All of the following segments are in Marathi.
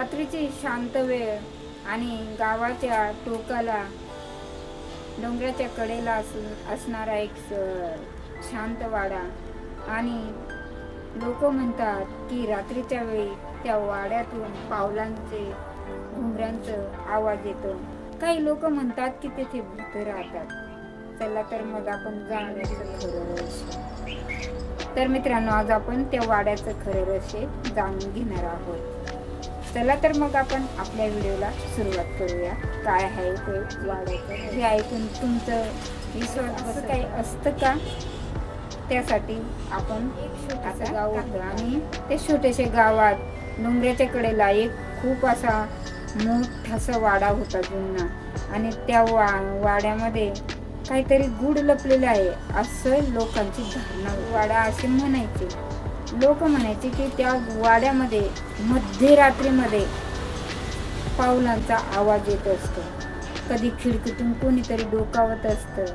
रात्रीची शांत वेळ आणि गावाच्या टोकाला डोंगराच्या कडेला असणारा एक शांत वाडा. आणि लोक म्हणतात की रात्रीच्या वेळी त्या वाड्यातून पावलांचे घुंगरांचा आवाज येतो. काही लोक म्हणतात की तेथे भूत राहतात. चला तर मग आपण जाण्याचं खरं रहस्य. तर मित्रांनो, आज आपण त्या वाड्याचं खरं रहस्य जाणून घेणार आहोत. चला तर मग आपण आपल्या व्हिडिओला सुरुवात करूया. काय आहे ते वाड्याचं हे ऐकून तुमचं विश्वास असं काही असतं का? त्यासाठी आपण एक छोटंसं गाव होतं आणि त्या छोट्याशा गावात डोंगराच्या कडेला एक खूप असा मोठासा वाडा होता जुना. आणि त्या वाड्यामध्ये काहीतरी गूढ लपलेलं आहे असं लोकांची धारणा. वाडा असे म्हणायचे. लोक म्हणायचे की त्या वाड्यामध्ये मध्यरात्रीमध्ये पावलांचा आवाज येत असतो. कधी खिडकीतून कोणीतरी डोकावत असतं.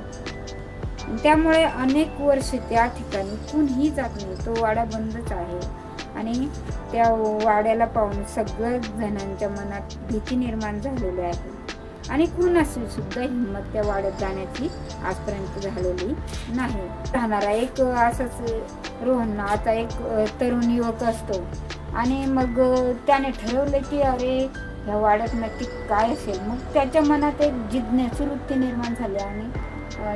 त्यामुळे अनेक वर्ष त्या ठिकाणी कुणीही जात नाही. तो वाडा बंदच आहे. आणि त्या वाड्याला पाहून सगळ्या जणांच्या मनात भीती निर्माण झालेली आहे. आणि कुणाची सुद्धा हिंमत त्या वाड्यात जाण्याची आजपर्यंत झालेली नाही. राहणारा एक असाच रोहन नावाचा एक तरुण युवक असतो. आणि मग त्याने ठरवलं की अरे ह्या वाड्यात नक्की काय असेल. मग त्याच्या मनात एक जिज्ञासू वृत्ती निर्माण झाली आणि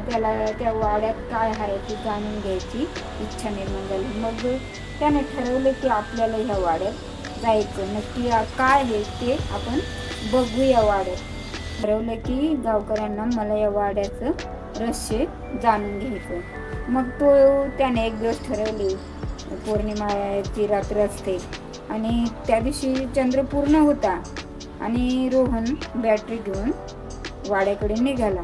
त्याला त्या वाड्यात काय आहे ते जाणून घ्यायची इच्छा निर्माण झाली. मग त्याने ठरवलं की आपल्याला ह्या वाड्यात जायचं. नक्की काय आहे ते आपण बघूया वाड्यात. ठरवलं की गावकऱ्यांना मला या वाड्याचं रहस्य जाणून घ्यायचं. मग त्याने एक दिवस ठरवली. पौर्णिमाची रात्र असते आणि त्या दिवशी चंद्र पूर्ण होता. आणि रोहन बॅटरी घेऊन वाड्याकडे निघाला.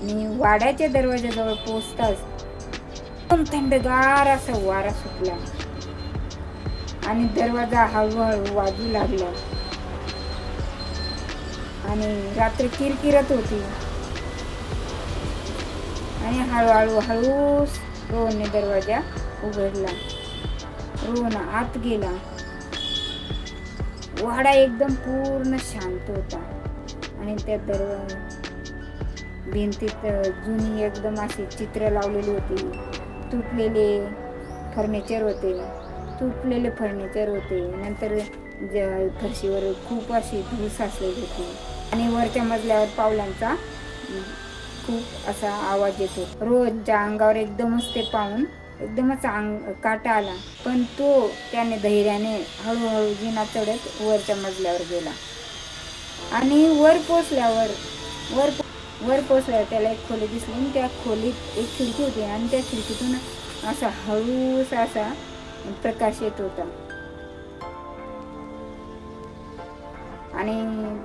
आणि वाड्याच्या दरवाजाजवळ पोहोचताच एकदम थंडगार असा वारा सुटला आणि दरवाजा हळूहळू वाजू लागला. आणि रात्र किरकिरत होती. आणि हळूहळू रोहनने दरवाजा उघडला. रोहन आत गेला. वाडा एकदम पूर्ण शांत होता. आणि त्या भिंतीत जुनी एकदम अशी चित्र लावलेली होती. तुटलेले फर्निचर होते. नंतर फरशीवर खूप अशी धूळ साचलेली होती. आणि वरच्या मजल्यावर पावलांचा खूप असा आवाज येतो. रोजच्या अंगावर एकदमच ते पाहून एकदमच काटा आला. पण त्याने धैर्याने हळूहळू जिना चढत वरच्या मजल्यावर गेला. आणि वर पोचल्यावर त्याला एक खोली दिसली. आणि त्या खोलीत एक खिडकी होती. आणि त्या खिडकीतून असा हळूसा असा प्रकाश येत होता. आणि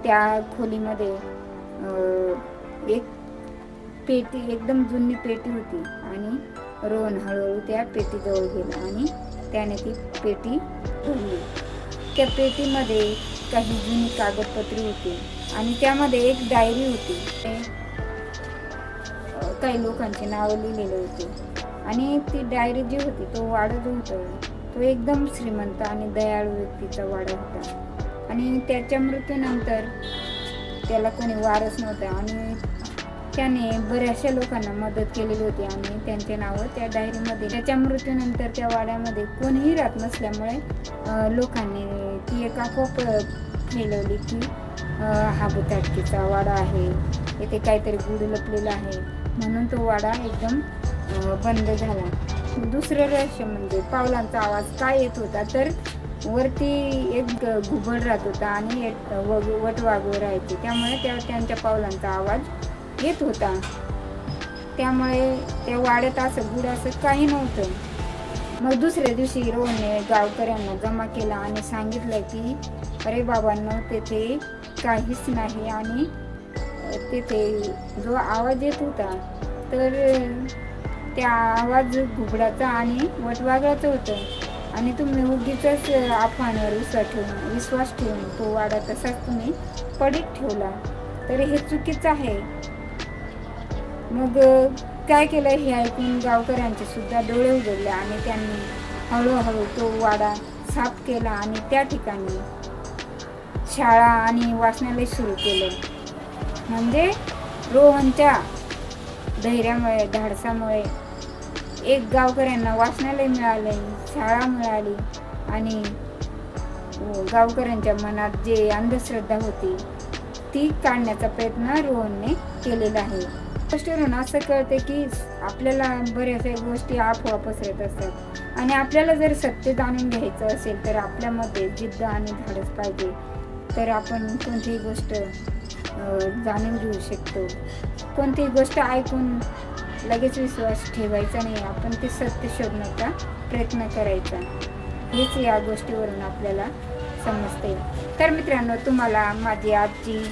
त्या खोलीमध्ये एक पेटी, एकदम जुनी पेटी होती. आणि रोहन हळूहळू त्या पेटीजवळ गेला आणि त्याने ती पेटी उघडली. त्या पेटीमध्ये काही जुनी कागदपत्रे होती. आणि त्यामध्ये एक डायरी होती. काही लोकांची नावं लिहिलेली होती. आणि ती डायरी जी होती, तो वाडा जो होता तो एकदम श्रीमंत आणि दयाळू व्यक्तीचा वाडा होता. आणि त्याच्या मृत्यूनंतर त्याला कोणी वारस नव्हता. आणि त्याने बऱ्याचशा लोकांना मदत केलेली होती आणि त्यांचे नावं त्या डायरीमध्ये. त्याच्या मृत्यूनंतर त्या वाड्यामध्ये कोणीही राहत नसल्यामुळे लोकांनी ती एक आपोआप फैलवली की हा भुताटकीचा वाडा आहे, येथे काहीतरी गूढ लपलेलं आहे. म्हणून तो वाडा एकदम बंद झाला. दुसरं रहस्य म्हणजे पावलांचा आवाज काय येत होता. तर वरती एक घुबड राहत होता आणि वटवाघूळ राहायचे. त्यामुळे त्यांच्या पावलांचा आवाज येत होता. त्यामुळे त्या वाड्यात असं गूढ असं काही नव्हतं. मग दुसऱ्या दिवशी रोहनने गावकऱ्यांना जमा केला आणि सांगितलं की अरे बाबांनो, तेथे काहीच नाही. आणि तेथे जो आवाज येत होता तर त्या आवाज घुबडाचा आणि वटवाघळाचा होतं. आणि तुम्ही उगीच अफवांवर विश्वास ठेवून तो वाडा तसाच तुम्ही पडीक ठेवला, तर हे चुकीचं आहे. मग काय केलं हे ऐकून गावकऱ्यांचे सुद्धा डोळे उघडले आणि त्यांनी हळूहळू तो वाडा साफ केला आणि त्या ठिकाणी शाळा आणि वाचनालय सुरू केलं. म्हणजे रोहनच्या धैर्यामुळे, धाडसामुळे एक गावकऱ्यांना वाचनालय मिळाले, शाळा मिळाली आणि गावकऱ्यांच्या मनात जे अंधश्रद्धा होती ती काढण्याचा प्रयत्न रोहनने केलेला आहे. गोष्टीवरून असं कळते की आपल्याला बऱ्याचशा गोष्टी अफवा पसरत असतात आणि आपल्याला जर सत्य जाणून घ्यायचं असेल तर आपल्यामध्ये जिद्द आणि धाडस पाहिजे, तर आपण कोणतीही गोष्ट जाणून घेऊ शकतो. कोणतीही गोष्ट ऐकून लगेच विश्वास ठेवायचा नाही, आपण ते सत्य शोधण्याचा प्रयत्न करायचा. हेच या गोष्टीवरून आपल्याला समजते. तर मित्रांनो, तुम्हाला माझी आजची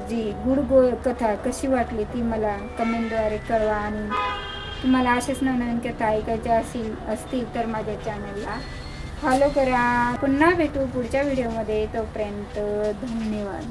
जी गुड कथा कशी वाटली ती मला कमेंटद्वारे कळवा आणि तुम्हाला असेच नवनवीन कथा ऐकायच्या असतील तर माझ्या चॅनलला फॉलो करा. पुन्हा भेटू पुढच्या व्हिडिओमध्ये. तोपर्यंत धन्यवाद.